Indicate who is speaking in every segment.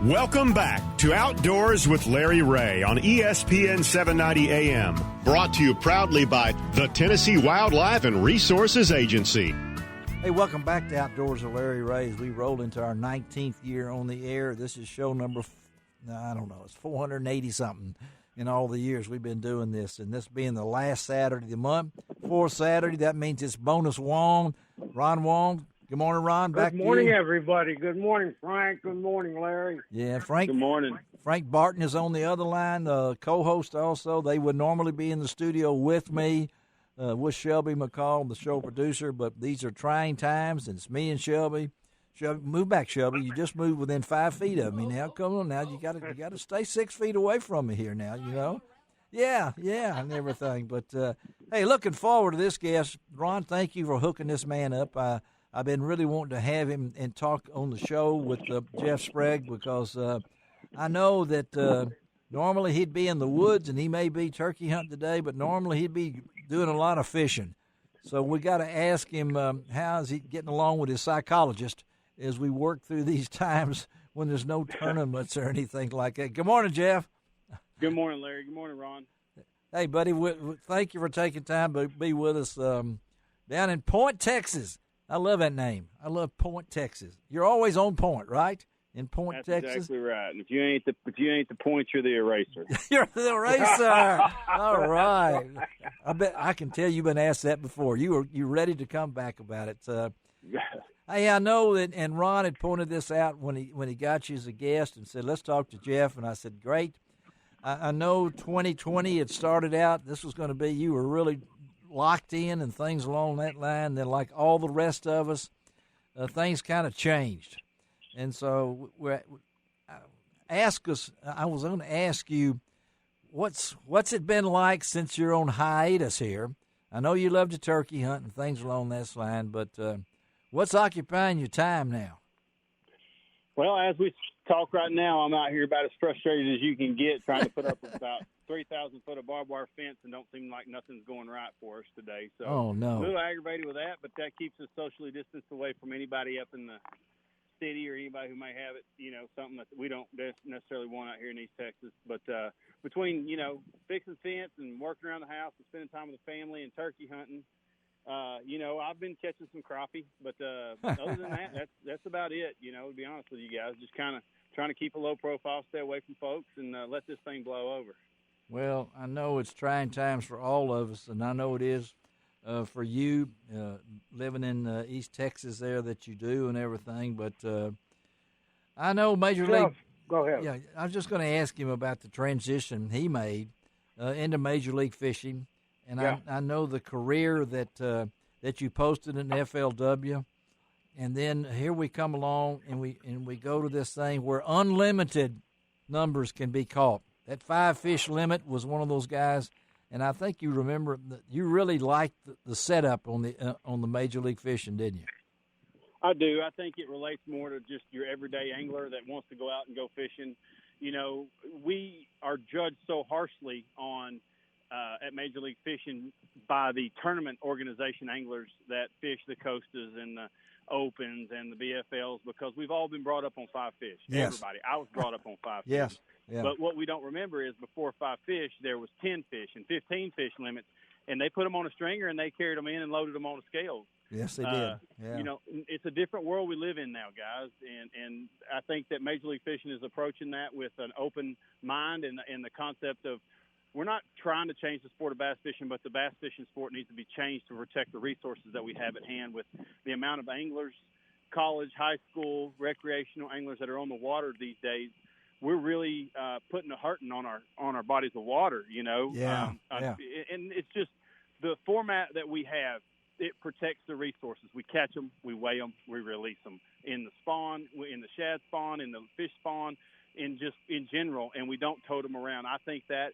Speaker 1: Welcome back to Outdoors with Larry Ray on ESPN 790 AM. Brought to you proudly by the Tennessee Wildlife and Resources Agency.
Speaker 2: Hey, welcome back to Outdoors with Larry Ray as we roll into our 19th year on the air. This is show number, it's 480-something in all the years we've been doing this. And this being the last Saturday of the month, fourth Saturday, that means it's bonus Wong. Ron Wong. Good morning, Ron. Back to you.
Speaker 3: Good morning, everybody. Good morning, Frank. Good morning, Larry.
Speaker 2: Yeah, Frank.
Speaker 4: Good morning.
Speaker 2: Frank Barton is on the other line, co-host also. They would normally be in the studio with me, with Shelby McCall, the show producer, but these are trying times, and it's me and Shelby. Shelby, move back, Shelby. You just moved within 5 feet of me now. Come on now. You gotta stay 6 feet away from me here now, you know. Yeah, and everything. But, hey, looking forward to this guest. Ron, thank you for hooking this man up. I've been really wanting to have him and talk on the show with Jeff Sprague because I know that normally he'd be in the woods and he may be turkey hunting today, but normally he'd be doing a lot of fishing. So we got to ask him how is he getting along with his psychologist as we work through these times when there's no tournaments or anything like that. Good morning, Jeff.
Speaker 4: Good morning, Larry. Good morning, Ron.
Speaker 2: Hey, buddy, thank you for taking time to be with us down in Point, Texas. I love that name. I love Point, Texas. You're always on point, right? In Point,
Speaker 4: That's
Speaker 2: Texas.
Speaker 4: Exactly right. And if you ain't the point, you're the eraser.
Speaker 2: You're the eraser. All right. I bet I can tell you've been asked that before. You ready to come back about it? Hey, I know that, and Ron had pointed this out when he got you as a guest and said, "Let's talk to Jeff." And I said, "Great." I know 2020 had started out. This was going to be you were really locked in and things along that line. Then, like all the rest of us, things kind of changed. And so I was going to ask you, what's it been like since you're on hiatus here? I know you love to turkey hunt and things along that line, but what's occupying your time now?
Speaker 4: Well, as we talk right now, I'm out here about as frustrated as you can get trying to put up about 3,000 foot of barbed wire fence and don't seem like nothing's going right for us today. So
Speaker 2: oh, no.
Speaker 4: A little aggravated with that, but that keeps us socially distanced away from anybody up in the city or anybody who may have it, something that we don't necessarily want out here in East Texas. But between, fixing fence and working around the house and spending time with the family and turkey hunting, I've been catching some crappie, but other than that, that's about it, to be honest with you guys. Just kind of trying to keep a low profile, stay away from folks, and let this thing blow over. Well,
Speaker 2: I know it's trying times for all of us, and I know it is for you living in East Texas there that you do and everything. But I know Major League.
Speaker 3: Go ahead.
Speaker 2: Yeah, I was just going to ask him about the transition he made into Major League Fishing, and yeah. I know the career that you posted in FLW, and then here we come along and we go to this thing where unlimited numbers can be caught. That 5-fish limit was one of those guys, and I think you remember that you really liked the setup on the Major League Fishing, didn't you?
Speaker 4: I do. I think it relates more to just your everyday angler that wants to go out and go fishing. We are judged so harshly on at Major League Fishing by the tournament organization anglers that fish the Costas and the Opens and the BFLs because we've all been brought up on 5 fish.
Speaker 2: Yes.
Speaker 4: Everybody. I was brought up on 5 fish.
Speaker 2: Yes. Yeah.
Speaker 4: But what we don't remember is before 5 fish, there was 10 fish and 15 fish limits, and they put them on a stringer and they carried them in and loaded them on a scale.
Speaker 2: Yes, they did. Yeah.
Speaker 4: It's a different world we live in now, guys, and I think that Major League Fishing is approaching that with an open mind and the concept of we're not trying to change the sport of bass fishing, but the bass fishing sport needs to be changed to protect the resources that we have at hand with the amount of anglers, college, high school, recreational anglers that are on the water these days. We're really putting a hurting on our bodies of water,
Speaker 2: Yeah.
Speaker 4: And it's just the format that we have. It protects the resources. We catch them, we weigh them, we release them in the spawn, in the shad spawn, in the fish spawn, in general, and we don't tote them around. I think that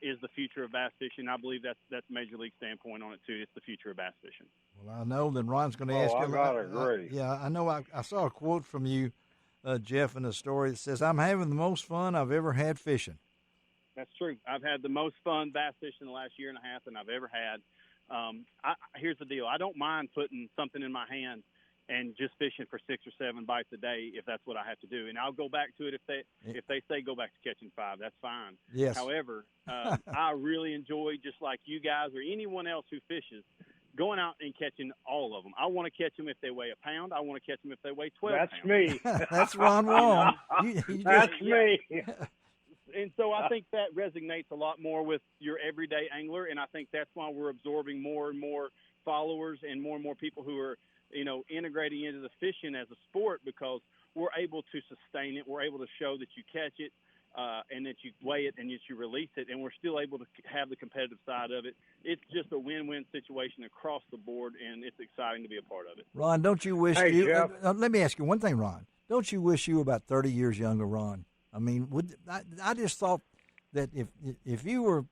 Speaker 4: is the future of bass fishing. I believe that's Major League standpoint on it too. It's the future of bass fishing.
Speaker 2: Well, I know that Ron's going to ask you.
Speaker 3: I gotta agree.
Speaker 2: I know. I saw a quote from you, Jeff, in a story that says, "I'm having the most fun I've ever had fishing."
Speaker 4: That's true. I've had the most fun bass fishing the last year and a half than I've ever had. Here's the deal. I don't mind putting something in my hand, and just fishing for 6 or 7 bites a day if that's what I have to do. And I'll go back to it if they say go back to catching 5. That's fine.
Speaker 2: Yes.
Speaker 4: However, I really enjoy, just like you guys or anyone else who fishes, going out and catching all of them. I want to catch them if they weigh a pound. I want to catch them if they weigh 12
Speaker 3: That's
Speaker 4: pounds.
Speaker 3: me.
Speaker 2: That's Ron Wong.
Speaker 3: That's me.
Speaker 4: And so I think that resonates a lot more with your everyday angler, and I think that's why we're absorbing more and more followers and more people who are, integrating into the fishing as a sport, because we're able to sustain it. We're able to show that you catch it and that you weigh it and that you release it, and we're still able to have the competitive side of it. It's just a win-win situation across the board, and it's exciting to be a part of it.
Speaker 2: Ron, don't you wish
Speaker 3: Hey, Jeff.
Speaker 2: let me ask you one thing, Ron. Don't you wish you were about 30 years younger, Ron? I mean, I just thought that if you were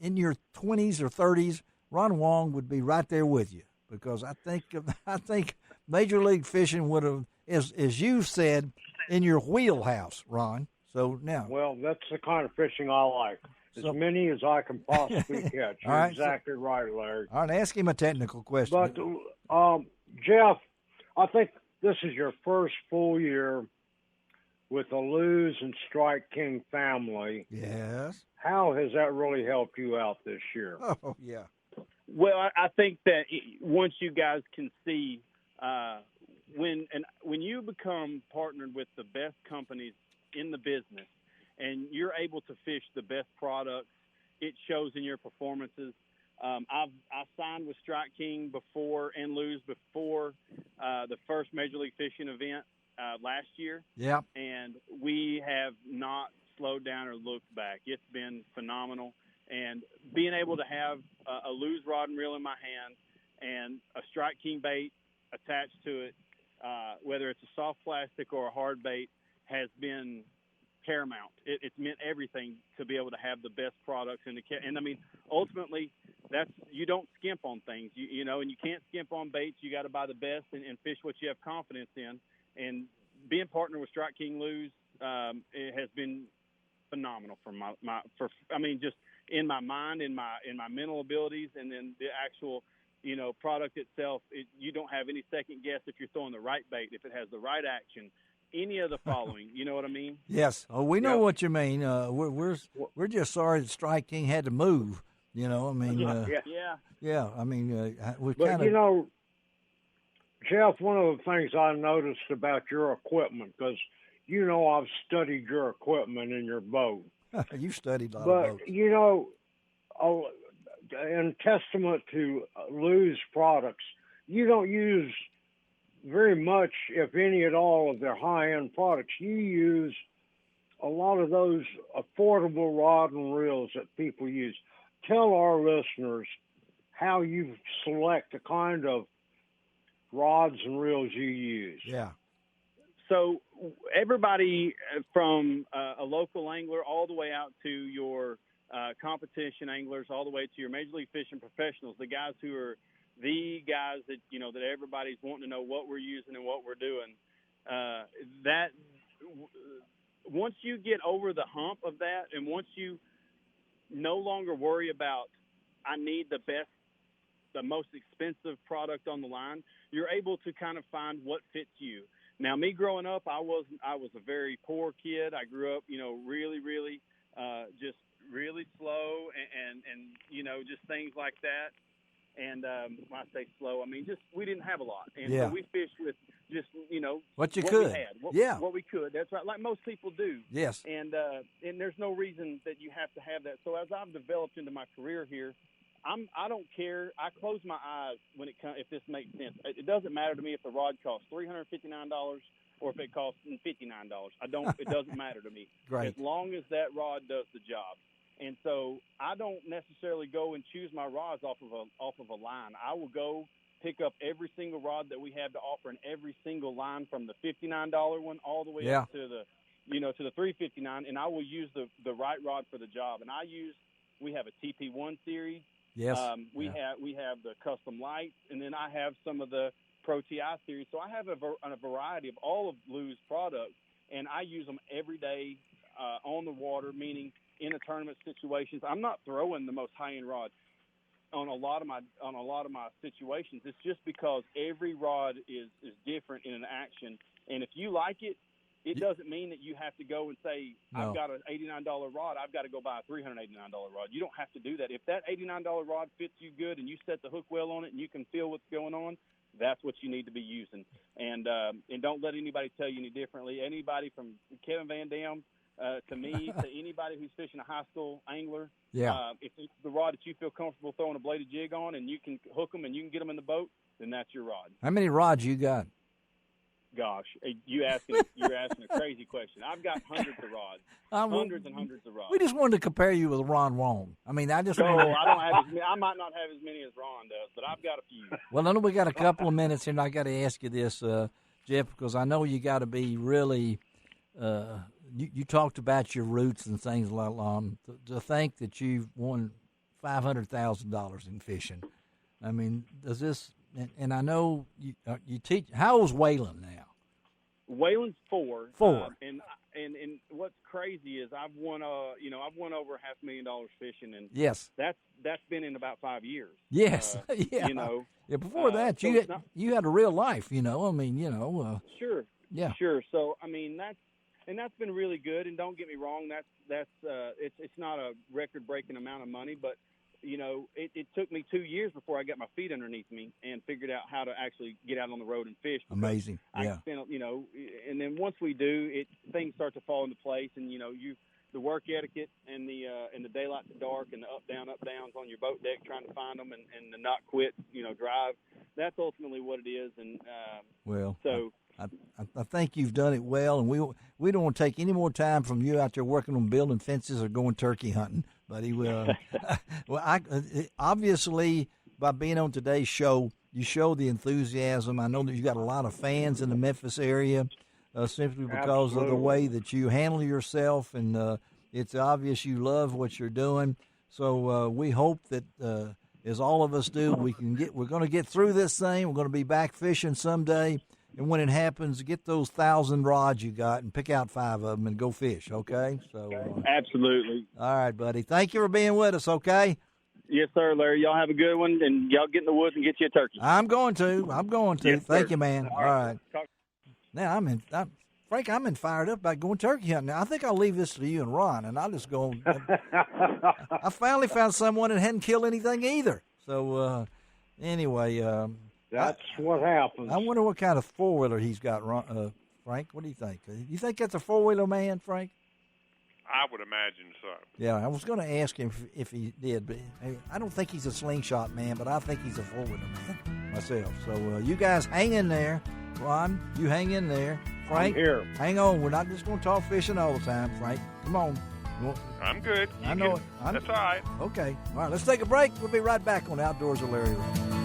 Speaker 2: in your 20s or 30s, Ron Wong would be right there with you, because I think Major League Fishing would have, as you said, in your wheelhouse, Ron. So now,
Speaker 3: Well, that's the kind of fishing I like. As many as I can possibly catch. You're
Speaker 2: right,
Speaker 3: exactly right, Larry.
Speaker 2: all right, ask him a technical question.
Speaker 3: But, Jeff, I think this is your first full year with the Lose and Strike King family.
Speaker 2: Yes.
Speaker 3: How has that really helped you out this year?
Speaker 2: Oh, yeah.
Speaker 4: Well, I think that once you guys can see when you become partnered with the best companies in the business and you're able to fish the best products, it shows in your performances. I signed with Strike King before and Lose before the first Major League Fishing event last year.
Speaker 2: Yeah.
Speaker 4: And we have not slowed down or looked back. It's been phenomenal. And being able to have a Lose rod and reel in my hand and a Strike King bait attached to it, whether it's a soft plastic or a hard bait, has been paramount. It's meant everything to be able to have the best products and I mean, ultimately, you don't skimp on things, you know, and you can't skimp on baits. You got to buy the best and fish what you have confidence in. And being partnered with Strike King Lose, it has been phenomenal for just in my mind, in my mental abilities, and then the actual, product itself. You don't have any second guess if you're throwing the right bait, if it has the right action, any of the following. You know what I mean?
Speaker 2: Yes. Oh, we know what you mean. We're just sorry that Strike King had to move. I mean, yeah. I mean, we kind of.
Speaker 3: Jeff, one of the things I noticed about your equipment, because I've studied your equipment in your boat.
Speaker 2: You studied a lot of boats.
Speaker 3: In testament to Lose products, you don't use very much, if any at all, of their high-end products. You use a lot of those affordable rod and reels that people use. Tell our listeners how you select the kind of rods and reels you use.
Speaker 2: Yeah.
Speaker 4: So everybody from a local angler all the way out to your competition anglers, all the way to your Major League Fishing professionals, the guys who are the guys that, that everybody's wanting to know what we're using and what we're doing, that once you get over the hump of that, and once you no longer worry about, I need the best, the most expensive product on the line, you're able to kind of find what fits you. Now, me growing up, I was a very poor kid. I grew up, really, really, just really slow and just things like that. And when I say slow, I mean just we didn't have a lot, and so we fished with just
Speaker 2: what
Speaker 4: we had, what we could. That's right, like most people do.
Speaker 2: Yes.
Speaker 4: And there's no reason that you have to have that. So as I've developed into my career here, I don't care. I close my eyes when it comes. If this makes sense, it doesn't matter to me if the rod costs $359 or if it costs $59. It doesn't matter to me.
Speaker 2: Great.
Speaker 4: As long as that rod does the job. And so I don't necessarily go and choose my rods off of a line. I will go pick up every single rod that we have to offer in every single line, from the $59 one all the way up to the to the $359, and I will use the right rod for the job. And we have a TP1 series.
Speaker 2: Yes.
Speaker 4: We have the custom lights, and then I have some of the Pro TI series. So I have a variety of all of Lose products, and I use them every day on the water, meaning in a tournament situations. I'm not throwing the most high-end rod. on a lot of my situations. It's just because every rod is different in an action, and if you like it, it doesn't mean that you have to go and say, I've got an $89 rod, I've got to go buy a $389 rod. You don't have to do that. If that $89 rod fits you good and you set the hook well on it and you can feel what's going on, that's what you need to be using. And don't let anybody tell you any differently. Anybody from Kevin Van Dam to me, to anybody who's fishing a high school angler, if it's the rod that you feel comfortable throwing a bladed jig on and you can hook them and you can get them in the boat, then that's your rod.
Speaker 2: How many rods you got?
Speaker 4: Gosh, you're asking a crazy question. I've got hundreds of rods, hundreds and hundreds of rods.
Speaker 2: We just wanted to compare you with Ron Wong. I mean, I don't have
Speaker 4: I might not have as many as Ron does, but I've got a few.
Speaker 2: Well, I know we got a couple of minutes here, and I got to ask you this, Jeff, because I know you got to be really. You talked about your roots and things like that. To think that you've won $500,000 in fishing, I mean, does this? And I know you teach. How old's Waylon now?
Speaker 4: Waylon's 4.
Speaker 2: 4.
Speaker 4: And what's crazy is I've won over $500,000 fishing, and
Speaker 2: yes,
Speaker 4: that's been in about 5 years.
Speaker 2: Yes, yeah. Before that, you had a real life. I mean,
Speaker 4: sure,
Speaker 2: yeah,
Speaker 4: sure. So I mean that's been really good. And don't get me wrong, it's not a record breaking amount of money, but it took me 2 years before I got my feet underneath me and figured out how to actually get out on the road and fish.
Speaker 2: Amazing.
Speaker 4: Yeah. And then once we do, things start to fall into place, and the work etiquette and the daylight to dark and the up downs on your boat deck trying to find them and the not quit drive. That's ultimately what it is. And
Speaker 2: I think you've done it well, and we don't want to take any more time from you out there working on building fences or going turkey hunting, buddy. Obviously, by being on today's show, you show the enthusiasm. I know that you got a lot of fans in the Memphis area simply because of the way that you handle yourself, and it's obvious you love what you're doing. So we hope that, as all of us do, we're going to get through this thing. We're going to be back fishing someday. And when it happens, get those 1,000 rods you got and pick out 5 of them and go fish, okay? So
Speaker 4: absolutely.
Speaker 2: All right, buddy. Thank you for being with us, okay?
Speaker 4: Yes, sir, Larry. Y'all have a good one, and y'all get in the woods and get you a turkey.
Speaker 2: I'm going to.
Speaker 4: Yes,
Speaker 2: Thank
Speaker 4: sir.
Speaker 2: you, man. All right. Now, Frank, I'm fired up about going turkey hunting. Now, I think I'll leave this to you and Ron, and I'll just go. I finally found someone that hadn't killed anything either. So, anyway.
Speaker 3: That's what happens.
Speaker 2: I wonder what kind of four-wheeler he's got, Frank. What do you think? You think that's a four-wheeler man, Frank?
Speaker 5: I would imagine so.
Speaker 2: Yeah, I was going to ask him if he did, but I don't think he's a slingshot man, but I think he's a four-wheeler man myself. So you guys hang in there. Ron, you hang in there. Frank,
Speaker 3: I'm here.
Speaker 2: Hang on. We're not just going to talk fishing all the time, Frank. Come on.
Speaker 5: I'm good.
Speaker 2: I know it.
Speaker 5: That's all right.
Speaker 2: Okay. All right, let's take a break. We'll be right back on Outdoors with Larry Ray.